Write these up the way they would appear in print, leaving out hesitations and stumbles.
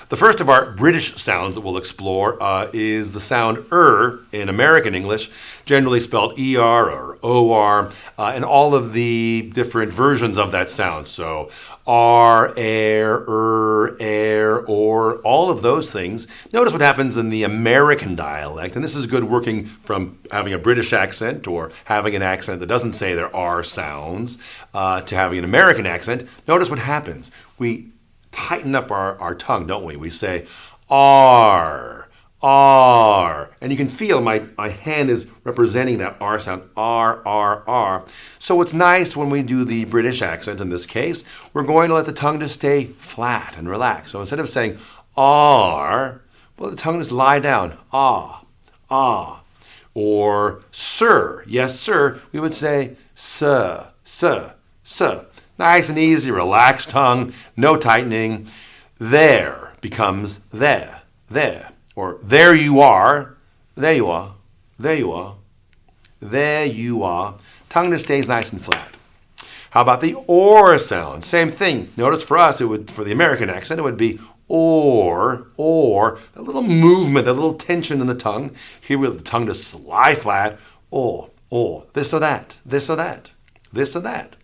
The first of our British sounds that we'll explore is the sound in American English, generally spelled ER or OR, and all of the different versions of that sound. So R, air, air, or, all of those things. Notice what happens in the American dialect, and this is good working from having a British accent or having an accent that doesn't say there are sounds to having an American accent. Notice what happens. We tighten up our tongue, don't we? We say R, R. And you can feel my hand is representing that R sound, R, R, R. So it's nice when we do the British accent in this case, we're going to let the tongue just stay flat and relaxed. So instead of saying R, well, the tongue just lie down, ah, ah. Or sir, yes, sir, we would say sir, sir, sir. Nice and easy, relaxed tongue, no tightening. There becomes there, there. Or there you are, there you are, there you are, there you are. Tongue just stays nice and flat. How about the or sound? Same thing. Notice for us, for the American accent, it would be or, a little movement, a little tension in the tongue. Here we let the tongue just lie flat, or, this or that, this or that, this or that.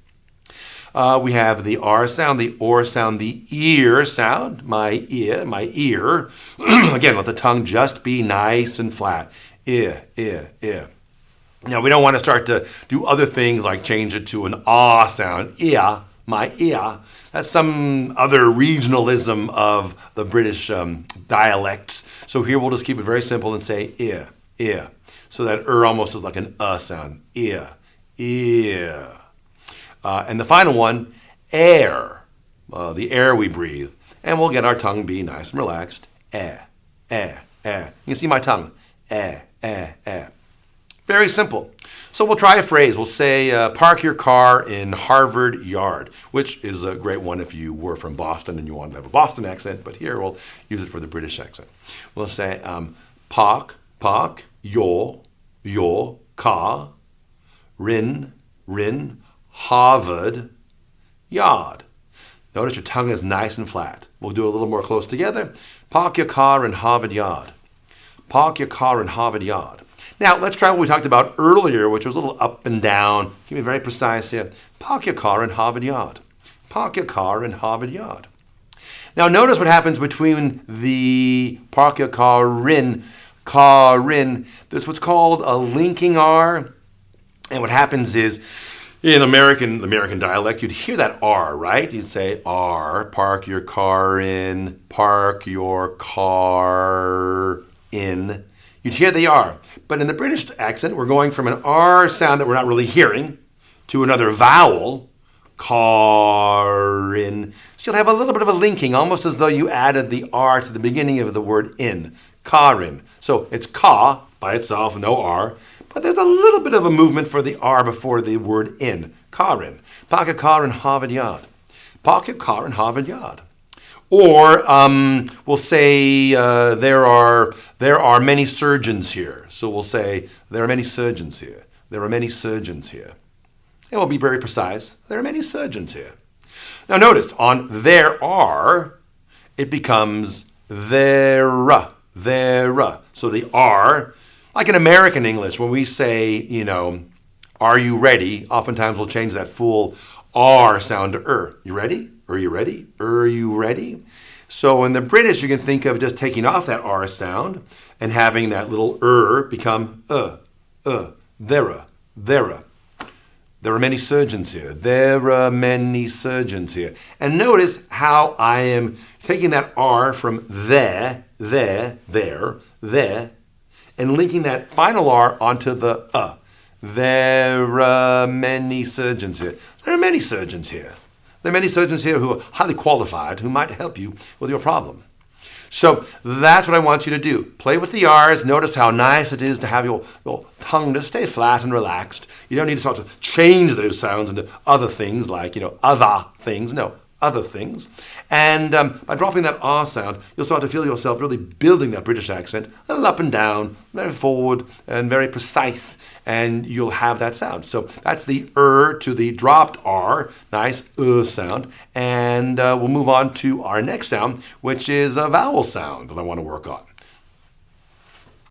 We have the R sound, the or sound, the ear sound, my ear, my ear. Again, let the tongue just be nice and flat. Ear, ear, ear. Now, we don't want to start to do other things like change it to an ah sound. Ear, my ear. That's some other regionalism of the British dialects. So here we'll just keep it very simple and say ear, ear. So that almost is like an sound. Ear, ear. And the final one, air, the air we breathe. And we'll get our tongue be nice and relaxed. Air, air, air. You can see my tongue. Air, air, air. Very simple. So we'll try a phrase. We'll say, park your car in Harvard Yard, which is a great one if you were from Boston and you wanted to have a Boston accent, but here we'll use it for the British accent. We'll say, park your car in Harvard Yard. Notice your tongue is nice and flat. We'll do it a little more close together. Park your car in Harvard Yard. Park your car in Harvard Yard. Now, let's try what we talked about earlier, which was a little up and down. Keep it very precise here. Park your car in Harvard Yard. Park your car in Harvard Yard. Now, notice what happens between the park your car in. There's what's called a linking R. And what happens is, in the American dialect, you'd hear that R, right? You'd say R, park your car in, park your car in. You'd hear the R. But in the British accent, we're going from an R sound that we're not really hearing to another vowel, car in. So you'll have a little bit of a linking, almost as though you added the R to the beginning of the word in, car in. So it's ka by itself, no R. But there's a little bit of a movement for the R before the word in. Car in. Park a car in Harvard Yard. Park your car in Harvard Yard. Or we'll say there are many surgeons here. So we'll say there are many surgeons here. There are many surgeons here. And we'll be very precise. There are many surgeons here. Now notice on there are, it becomes there. So the R. Like in American English, when we say, are you ready? Oftentimes we'll change that full R sound to You ready? Are you ready? Are you ready? So in the British, you can think of just taking off that R sound and having that little become there. There are many surgeons here. There are many surgeons here. And notice how I am taking that R from there, and linking that final R onto the There are many surgeons here. There are many surgeons here. There are many surgeons here who are highly qualified, who might help you with your problem. So that's what I want you to do. Play with the R's. Notice how nice it is to have your tongue to stay flat and relaxed. You don't need to start to change those sounds into other things like, other things. No, other things. And by dropping that R sound, you'll start to feel yourself really building that British accent, a little up and down, very forward and very precise, and you'll have that sound. So that's the to the dropped R, nice sound. And we'll move on to our next sound, which is a vowel sound that I want to work on.